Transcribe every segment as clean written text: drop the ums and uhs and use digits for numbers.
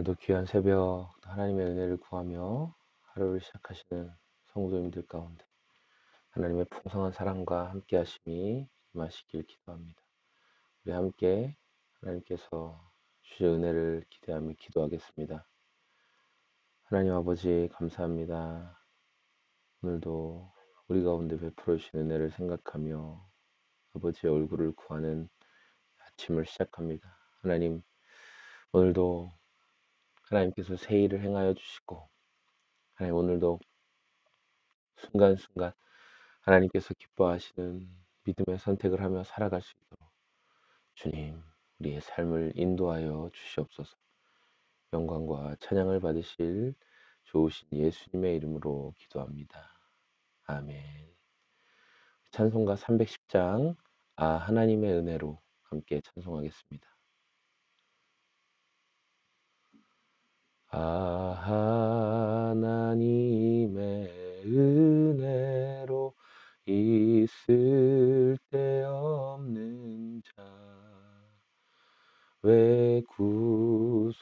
오늘도 귀한 새벽 하나님의 은혜를 구하며 하루를 시작하시는 성도님들 가운데 하나님의 풍성한 사랑과 함께 하심이 임하시길 기도합니다. 우리 함께 하나님께서 주실 은혜를 기대하며 기도하겠습니다. 하나님 아버지 감사합니다. 오늘도 우리 가운데 베풀어 주신 은혜를 생각하며 아버지의 얼굴을 구하는 아침을 시작합니다. 하나님 오늘도 하나님께서 새 일을 행하여 주시고 하나님 오늘도 순간순간 하나님께서 기뻐하시는 믿음의 선택을 하며 살아갈 수 있도록 주님 우리의 삶을 인도하여 주시옵소서. 영광과 찬양을 받으실 좋으신 예수님의 이름으로 기도합니다. 아멘. 찬송가 310장 하나님의 은혜로 함께 찬송하겠습니다. 하나님의 은혜로 있을 데 없는 자 왜 구속하여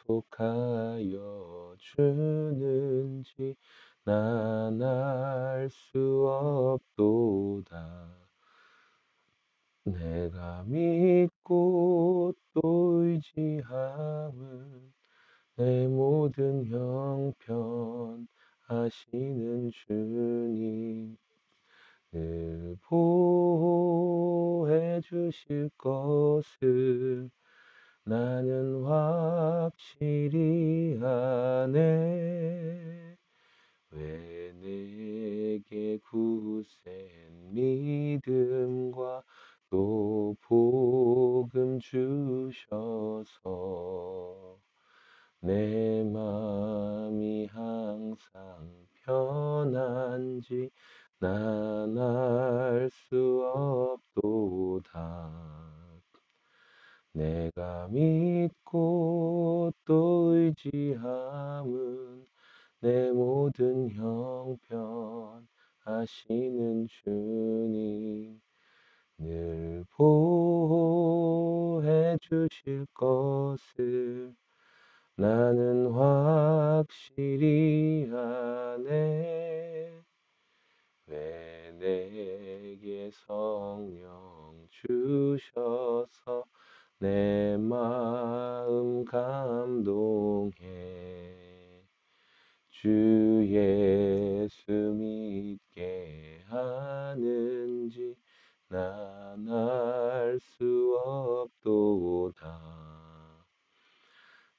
주는지 난 알 수 없도다. 내가 믿고 또 의지함은 내 모든 형편 하시는 주님 늘 보호해 주실 것을 나는 확실히 아네. 왜 내게 굳센 믿음과 또 복음 주셔서 내 마음이 항상 편한지 난 알 수 없도다. 내가 믿고 또 의지함은 내 모든 형편 하시는 주님 늘 보호해 주실 것을 나는 확실히 아네. 왜 내게 성령 주셔서 내 마음 감동해 주 예수 믿게 하는지 난 알 수 없도다.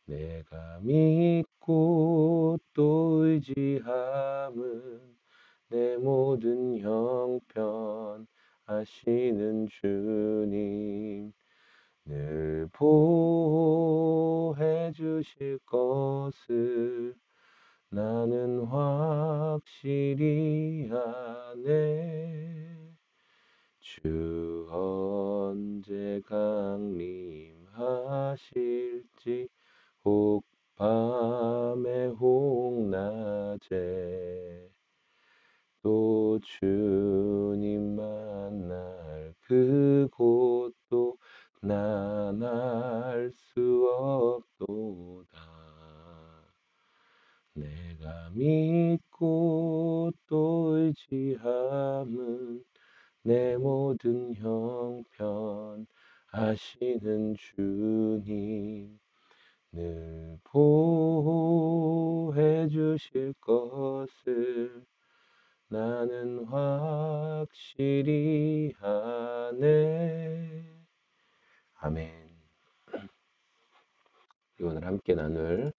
내가 믿고 또 의지함은 내 모든 형편 하시는 주님 늘 보호해 주실 것을 나는 확실히 아네. 주 언제 강림하실지 혹 밤에 혹 낮에 또 주님 만날 그곳도 난 알 수 없도다. 내가 믿고 또 의지함은 내 모든 형편 하시는 주님 늘 보호해 주실 것을 나는 확실히 아네. 아멘. 오늘 함께 나눌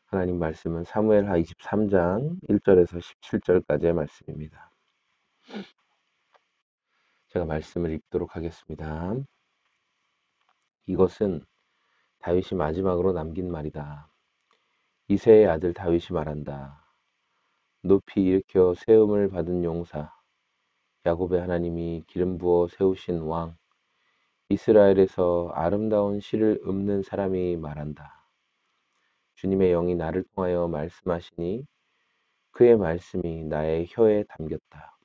하나님 말씀은 사무엘하 23장 1절에서 17절까지의 말씀입니다. 제가 말씀을 읽도록 하겠습니다. 이것은 다윗이 마지막으로 남긴 말이다. 이새의 아들 다윗이 말한다. 높이 일으켜 세움을 받은 용사, 야곱의 하나님이 기름 부어 세우신 왕, 이스라엘에서 아름다운 시를 읊는 사람이 말한다. 주님의 영이 나를 통하여 말씀하시니 그의 말씀이 나의 혀에 담겼다.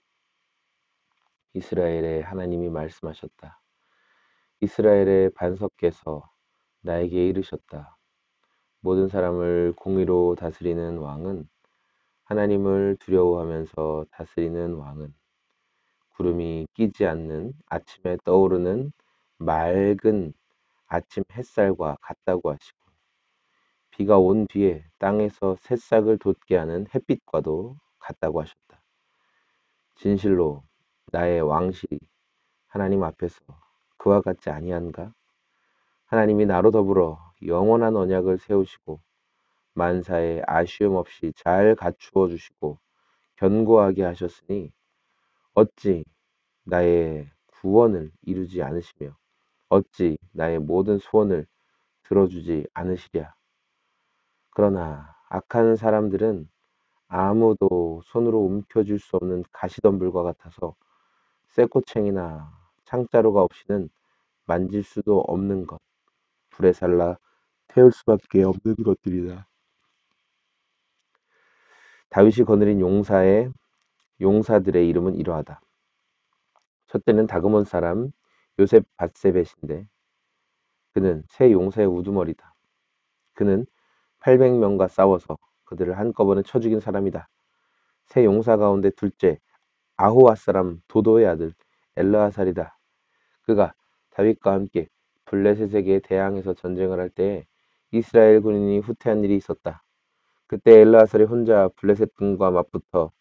이스라엘의 하나님이 말씀하셨다. 이스라엘의 반석께서 나에게 이르셨다. 모든 사람을 공의로 다스리는 왕은 하나님을 두려워하면서 다스리는 왕은 구름이 끼지 않는 아침에 떠오르는 맑은 아침 햇살과 같다고 하시고 비가 온 뒤에 땅에서 새싹을 돋게 하는 햇빛과도 같다고 하셨다. 진실로 나의 왕실이 하나님 앞에서 그와 같지 아니한가? 하나님이 나로 더불어 영원한 언약을 세우시고 만사에 아쉬움 없이 잘 갖추어 주시고 견고하게 하셨으니 어찌 나의 구원을 이루지 않으시며 어찌 나의 모든 소원을 들어주지 않으시랴. 그러나 악한 사람들은 아무도 손으로 움켜쥘 수 없는 가시덤불과 같아서 쇠꼬챙이나 창자루가 없이는 만질 수도 없는 것, 불에 살라 태울 수밖에 없는 것들이다. 다윗이 거느린 용사들의 이름은 이러하다. 첫째는 다그몬 사람 요셉 밧세벳인데 그는 새 용사의 우두머리다. 그는 800명과 싸워서 그들을 한꺼번에 쳐 죽인 사람이다. 새 용사 가운데 둘째 아호와 사람 도도의 아들 엘르아살이다. 그가 다윗과 함께 블레셋에게 대항해서 전쟁을 할 때에 이스라엘 군인이 후퇴한 일이 있었다. 그때 엘르아살이 혼자 블레셋 군과 맞붙어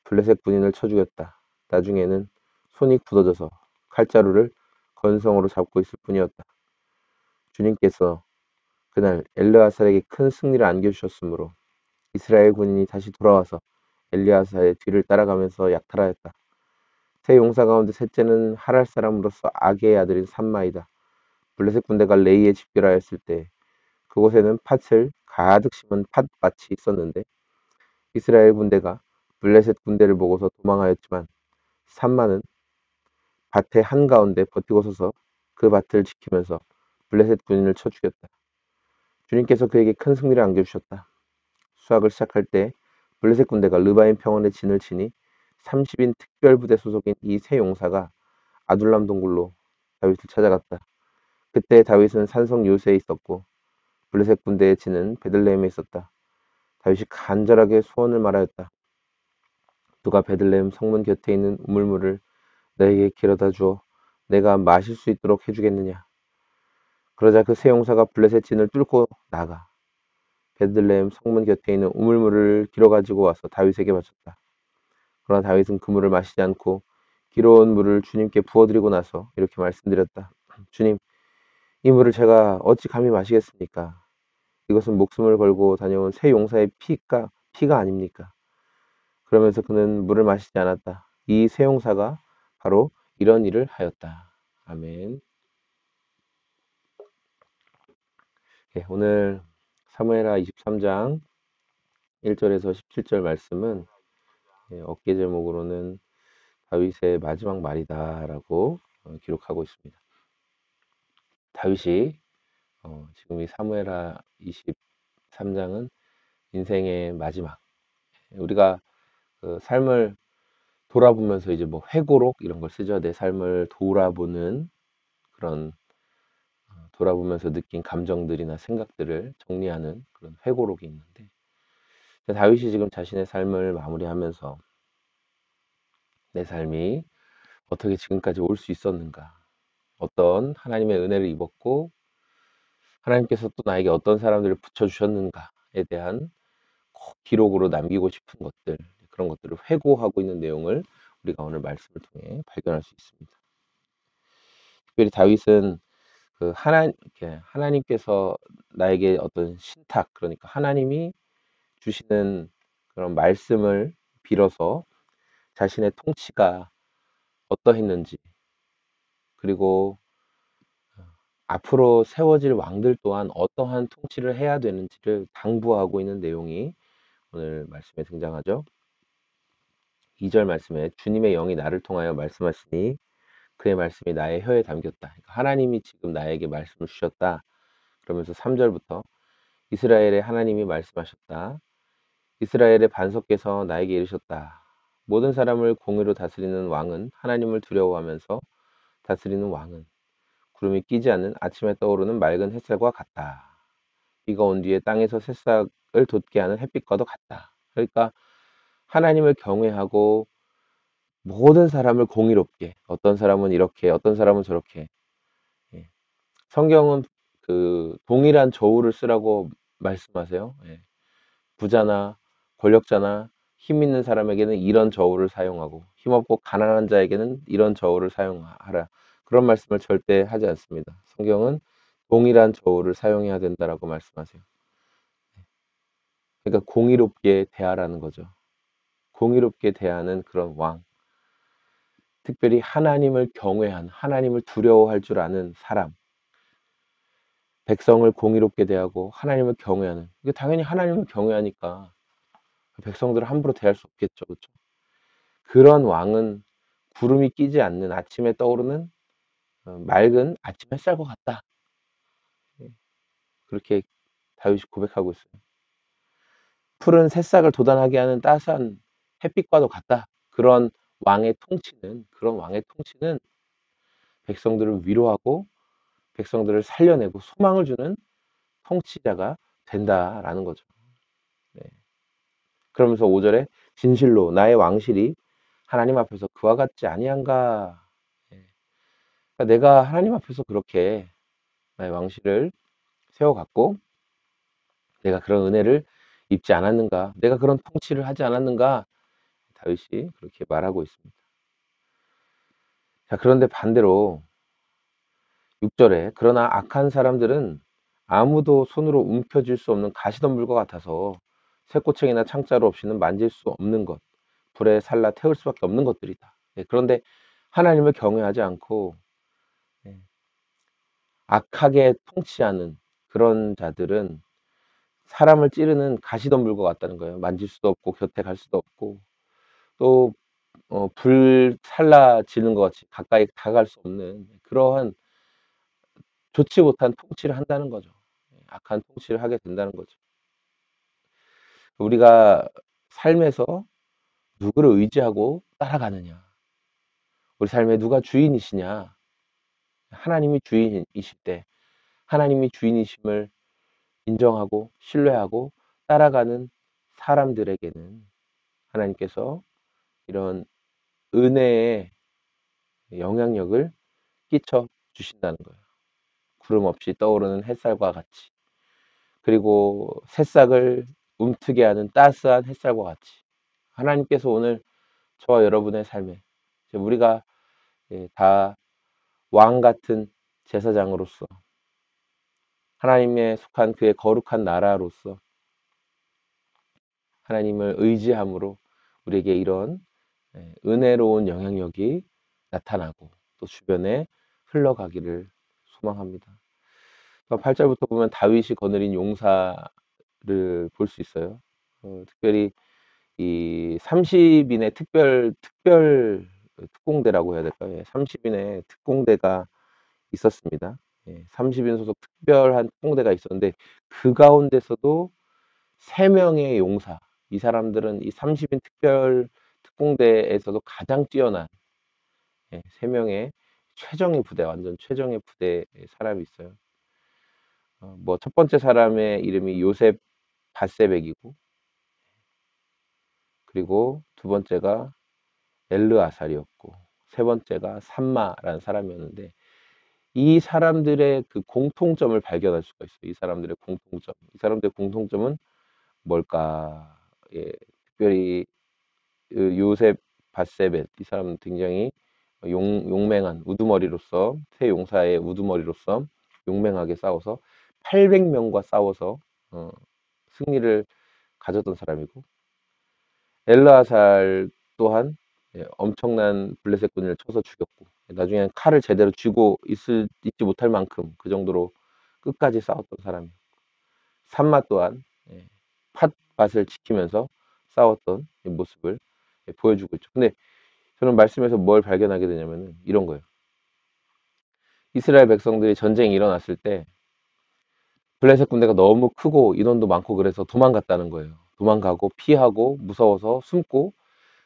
블레셋 군인을 쳐 죽였다. 나중에는 손이 굳어져서 칼자루를 건성으로 잡고 있을 뿐이었다. 주님께서 그날 엘르아살에게 큰 승리를 안겨주셨으므로 이스라엘 군인이 다시 돌아와서 엘리아사의 뒤를 따라가면서 약탈하였다. 세 용사 가운데 셋째는 하랄 사람으로서 아게의 아들인 삼마이다. 블레셋 군대가 레이에 집결하였을 때 그곳에는 팥을 가득 심은 팥밭이 있었는데 이스라엘 군대가 블레셋 군대를 보고서 도망하였지만 삼마는 밭의 한가운데 버티고 서서 그 밭을 지키면서 블레셋 군인을 쳐 죽였다. 주님께서 그에게 큰 승리를 안겨주셨다. 수학을 시작할 때 블레셋 군대가 르바임 평원에 진을 치니 30인 특별부대 소속인 이 세 용사가 아둘람 동굴로 다윗을 찾아갔다. 그때 다윗은 산성 요새에 있었고 블레셋 군대의 진은 베들레헴에 있었다. 다윗이 간절하게 소원을 말하였다. 누가 베들레헴 성문 곁에 있는 우물물을 내게 길어다 주어 내가 마실 수 있도록 해주겠느냐. 그러자 그 세 용사가 블레셋 진을 뚫고 나가 베들레헴 성문 곁에 있는 우물물을 길어가지고 와서 다윗에게 바쳤다. 그러나 다윗은 그 물을 마시지 않고 길어온 물을 주님께 부어드리고 나서 이렇게 말씀드렸다. 주님, 이 물을 제가 어찌 감히 마시겠습니까? 이것은 목숨을 걸고 다녀온 새 용사의 피가 아닙니까? 그러면서 그는 물을 마시지 않았다. 이 새 용사가 바로 이런 일을 하였다. 아멘. 네, 오늘 사무엘하 23장 1절에서 17절 말씀은 어깨 제목으로는 다윗의 마지막 말이다라고 기록하고 있습니다. 다윗이 지금 이 사무엘하 23장은 인생의 마지막. 우리가 그 삶을 돌아보면서 이제 뭐 회고록 이런 걸 쓰죠. 내 삶을 돌아보는 그런 돌아보면서 느낀 감정들이나 생각들을 정리하는 그런 회고록이 있는데 다윗이 지금 자신의 삶을 마무리하면서 내 삶이 어떻게 지금까지 올 수 있었는가? 어떤 하나님의 은혜를 입었고 하나님께서 또 나에게 어떤 사람들을 붙여주셨는가에 대한 기록으로 남기고 싶은 것들, 그런 것들을 회고하고 있는 내용을 우리가 오늘 말씀을 통해 발견할 수 있습니다. 특별히 다윗은 이렇게 하나님께서 나에게 어떤 신탁, 그러니까 하나님이 주시는 그런 말씀을 빌어서 자신의 통치가 어떠했는지, 그리고 앞으로 세워질 왕들 또한 어떠한 통치를 해야 되는지를 당부하고 있는 내용이 오늘 말씀에 등장하죠. 2절 말씀에 주님의 영이 나를 통하여 말씀하시니 그의 말씀이 나의 혀에 담겼다. 그러니까 하나님이 지금 나에게 말씀을 주셨다. 그러면서 3절부터 이스라엘의 하나님이 말씀하셨다. 이스라엘의 반석께서 나에게 이르셨다. 모든 사람을 공의로 다스리는 왕은 하나님을 두려워하면서 다스리는 왕은 구름이 끼지 않는 아침에 떠오르는 맑은 햇살과 같다. 비가 온 뒤에 땅에서 새싹을 돋게 하는 햇빛과도 같다. 그러니까 하나님을 경외하고 모든 사람을 공의롭게, 어떤 사람은 이렇게, 어떤 사람은 저렇게. 예. 성경은 그 동일한 저울을 쓰라고 말씀하세요. 예. 부자나 권력자나 힘 있는 사람에게는 이런 저울을 사용하고 힘없고 가난한 자에게는 이런 저울을 사용하라. 그런 말씀을 절대 하지 않습니다. 성경은 동일한 저울을 사용해야 된다라고 말씀하세요. 그러니까 공의롭게 대하라는 거죠. 공의롭게 대하는 그런 왕. 특별히 하나님을 경외한, 하나님을 두려워할 줄 아는 사람. 백성을 공의롭게 대하고 하나님을 경외하는. 이게 당연히 하나님을 경외하니까 백성들을 함부로 대할 수 없겠죠. 그렇죠? 그런 왕은 구름이 끼지 않는 아침에 떠오르는 맑은 아침 햇살과 같다. 예, 그렇게 다윗이 고백하고 있어요. 푸른 새싹을 돋아나게 하는 따스한 햇빛과도 같다. 그런 왕의 통치는 백성들을 위로하고 백성들을 살려내고 소망을 주는 통치자가 된다라는 거죠. 네. 그러면서 5절에 진실로 나의 왕실이 하나님 앞에서 그와 같지 아니한가. 예. 그러니까 내가 하나님 앞에서 그렇게 나의 왕실을 세워갔고 내가 그런 은혜를 입지 않았는가, 내가 그런 통치를 하지 않았는가, 다윗이 그렇게 말하고 있습니다. 자, 그런데 반대로 6절에 그러나 악한 사람들은 아무도 손으로 움켜쥘 수 없는 가시덤불과 같아서 쇠꼬챙이나 창자루 없이는 만질 수 없는 것, 불에 살라 태울 수밖에 없는 것들이다. 예, 그런데 하나님을 경외하지 않고 예, 악하게 통치하는 그런 자들은 사람을 찌르는 가시덤불과 같다는 거예요. 만질 수도 없고 곁에 갈 수도 없고 또 불 살라 지는 것 같이 가까이 다가갈 수 없는 그러한 좋지 못한 통치를 한다는 거죠. 악한 통치를 하게 된다는 거죠. 우리가 삶에서 누구를 의지하고 따라가느냐? 우리 삶에 누가 주인이시냐? 하나님이 주인이실 때 하나님이 주인이심을 인정하고 신뢰하고 따라가는 사람들에게는 하나님께서 이런 은혜의 영향력을 끼쳐 주신다는 거예요. 구름 없이 떠오르는 햇살과 같이. 그리고 새싹을 움트게 하는 따스한 햇살과 같이. 하나님께서 오늘 저와 여러분의 삶에 우리가 다 왕 같은 제사장으로서 하나님의 속한 그의 거룩한 나라로서 하나님을 의지함으로 우리에게 이런 은혜로운 영향력이 나타나고 또 주변에 흘러가기를 소망합니다. 8절부터 보면 다윗이 거느린 용사를 볼 수 있어요. 특별히 이 30인의 특공대라고 해야 될까요? 30인의 특공대가 있었습니다. 30인 소속 특별한 특공대가 있었는데 그 가운데서도 3명의 용사, 이 사람들은 이 30인 특별 특공대에서도 가장 뛰어난 3명의 최정예 부대, 완전 최정예 부대의 사람이 있어요. 뭐 첫 번째 사람의 이름이 요셉 바세백이고 그리고 두 번째가 엘르아살이었고 세 번째가 삼마라는 사람이었는데 이 사람들의 그 공통점을 발견할 수가 있어요. 이 사람들의 공통점. 이 사람들의 공통점은 뭘까? 예, 특별히 그 요셉 바세벳 이 사람은 굉장히 용맹한 우두머리로서 새 용사의 우두머리로서 용맹하게 싸워서 800명과 싸워서 승리를 가졌던 사람이고 엘르아살 또한 엄청난 블레셋군을 쳐서 죽였고 나중에 칼을 제대로 쥐고 있지 못할 만큼 그 정도로 끝까지 싸웠던 사람이에요. 산마 또한 팥밭을 지키면서 싸웠던 모습을 보여주고 있죠. 근데 저는 말씀에서 뭘 발견하게 되냐면은 이런 거예요. 이스라엘 백성들이 전쟁이 일어났을 때 블레셋 군대가 너무 크고 인원도 많고 그래서 도망갔다는 거예요. 도망가고 피하고 무서워서 숨고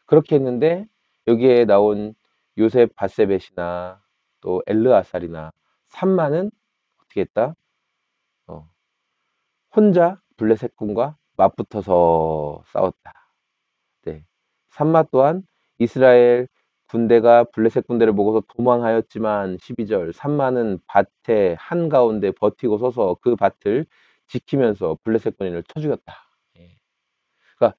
그렇게 했는데 여기에 나온 요셉 바세벳이나 또 엘르아살이나 삼마는 어떻게 했다? 어, 혼자 블레셋 군과 맞붙어서 싸웠다. 네. 산마 또한 이스라엘 군대가 블레셋 군대를 보고서 도망하였지만 12절 산마는 밭의 한가운데 버티고 서서 그 밭을 지키면서 블레셋 군인을 쳐 죽였다. 예. 그러니까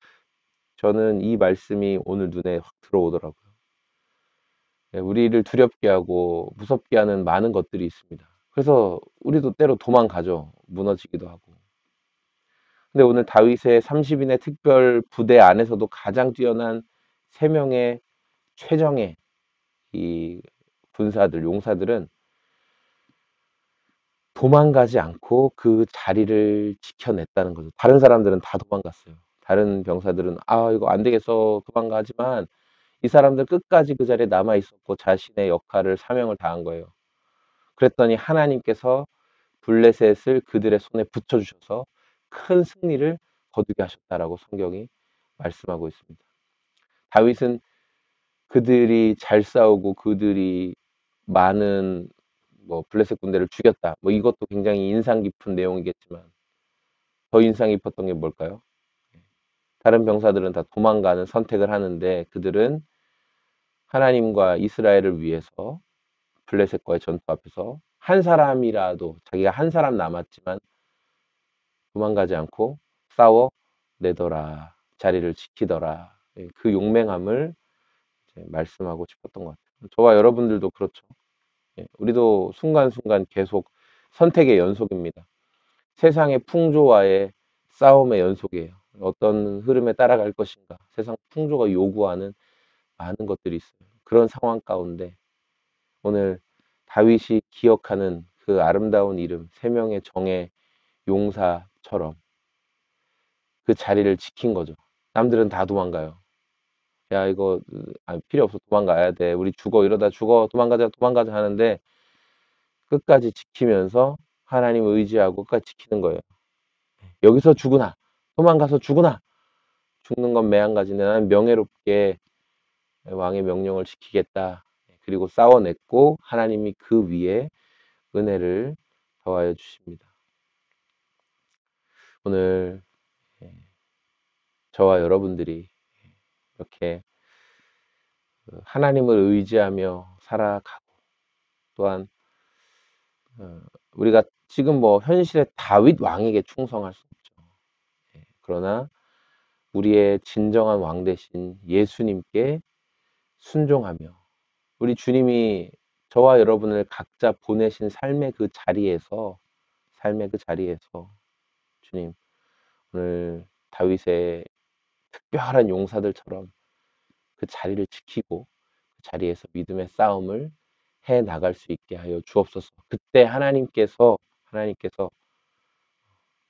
저는 이 말씀이 오늘 눈에 확 들어오더라고요. 예, 우리를 두렵게 하고 무섭게 하는 많은 것들이 있습니다. 그래서 우리도 때로 도망가죠. 무너지기도 하고. 근데 오늘 다윗의 30인의 특별 부대 안에서도 가장 뛰어난 3명의 최정예 이 군사들, 용사들은 도망가지 않고 그 자리를 지켜냈다는 거죠. 다른 사람들은 다 도망갔어요. 다른 병사들은 이거 안 되겠어 도망가지만 이 사람들 끝까지 그 자리에 남아 있었고 자신의 역할을 사명을 다한 거예요. 그랬더니 하나님께서 블레셋을 그들의 손에 붙여주셔서 큰 승리를 거두게 하셨다라고 성경이 말씀하고 있습니다. 다윗은 그들이 잘 싸우고 그들이 많은 블레셋 군대를 죽였다. 이것도 굉장히 인상 깊은 내용이겠지만 더 인상 깊었던 게 뭘까요? 다른 병사들은 다 도망가는 선택을 하는데 그들은 하나님과 이스라엘을 위해서 블레셋과의 전투 앞에서 한 사람이라도 자기가 한 사람 남았지만 도망가지 않고 싸워 내더라. 자리를 지키더라. 그 용맹함을 이제 말씀하고 싶었던 것 같아요. 저와 여러분들도 그렇죠. 우리도 순간순간 계속 선택의 연속입니다. 세상의 풍조와의 싸움의 연속이에요. 어떤 흐름에 따라갈 것인가. 세상 풍조가 요구하는 많은 것들이 있어요. 그런 상황 가운데 오늘 다윗이 기억하는 그 아름다운 이름, 3명의 정의 용사처럼 그 자리를 지킨 거죠. 남들은 다 도망가요. 야, 이거 필요 없어. 도망가야 돼. 우리 죽어. 이러다 죽어. 도망가자. 도망가자 하는데 끝까지 지키면서 하나님을 의지하고 끝까지 지키는 거예요. 여기서 죽으나 도망가서 죽으나 죽는 건 매한가지인데 나는 명예롭게 왕의 명령을 지키겠다. 그리고 싸워냈고 하나님이 그 위에 은혜를 더하여 주십니다. 오늘 저와 여러분들이 이렇게 하나님을 의지하며 살아가고 또한 우리가 지금 현실의 다윗 왕에게 충성할 수 없죠. 그러나 우리의 진정한 왕 되신 예수님께 순종하며 우리 주님이 저와 여러분을 각자 보내신 삶의 그 자리에서 주님 오늘 다윗의 특별한 용사들처럼 그 자리를 지키고 그 자리에서 믿음의 싸움을 해 나갈 수 있게 하여 주옵소서. 그때 하나님께서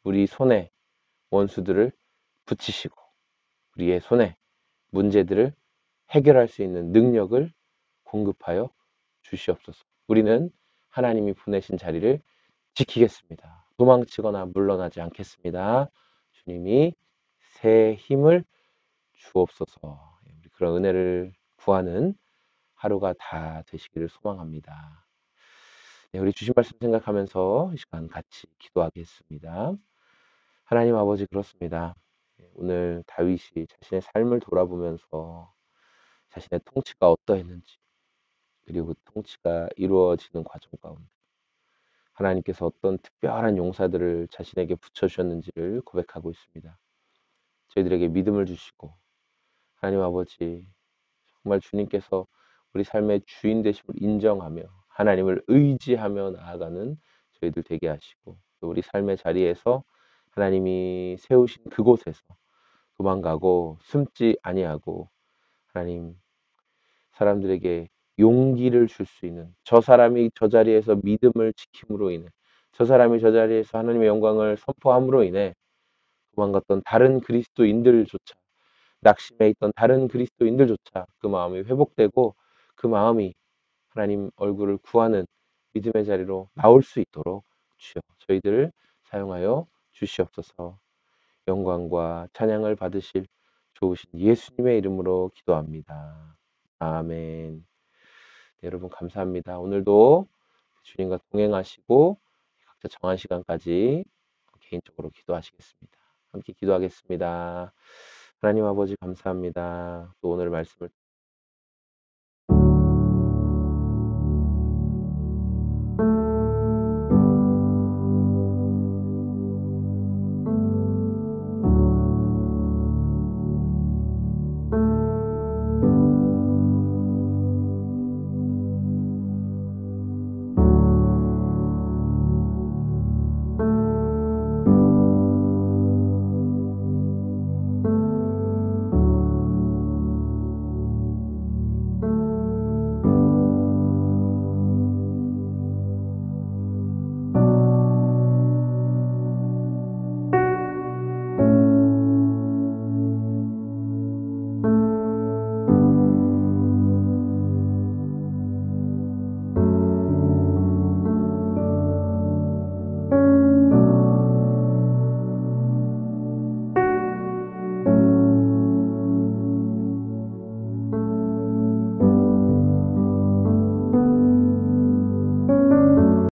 우리 손에 원수들을 붙이시고 우리의 손에 문제들을 해결할 수 있는 능력을 공급하여 주시옵소서. 우리는 하나님이 보내신 자리를 지키겠습니다. 도망치거나 물러나지 않겠습니다. 주님이 새 힘을 주옵소서. 우리 그런 은혜를 구하는 하루가 다 되시기를 소망합니다. 네, 우리 주신 말씀 생각하면서 이 시간 같이 기도하겠습니다. 하나님 아버지 그렇습니다. 오늘 다윗이 자신의 삶을 돌아보면서 자신의 통치가 어떠했는지 그리고 그 통치가 이루어지는 과정 가운데 하나님께서 어떤 특별한 용사들을 자신에게 붙여주셨는지를 고백하고 있습니다. 저희들에게 믿음을 주시고 하나님 아버지 정말 주님께서 우리 삶의 주인 되심을 인정하며 하나님을 의지하며 나아가는 저희들 되게 하시고 또 우리 삶의 자리에서 하나님이 세우신 그곳에서 도망가고 숨지 아니하고 하나님 사람들에게 용기를 줄 수 있는 저 사람이 저 자리에서 믿음을 지킴으로 인해 저 사람이 저 자리에서 하나님의 영광을 선포함으로 인해 도망갔던 다른 그리스도인들조차 낙심해 있던 다른 그리스도인들조차 그 마음이 회복되고 그 마음이 하나님 얼굴을 구하는 믿음의 자리로 나올 수 있도록 주여 저희들을 사용하여 주시옵소서. 영광과 찬양을 받으실 좋으신 예수님의 이름으로 기도합니다. 아멘. 네, 여러분 감사합니다. 오늘도 주님과 동행하시고 각자 정한 시간까지 개인적으로 기도하시겠습니다. 함께 기도하겠습니다. 하나님 아버지 감사합니다. 또 오늘 말씀을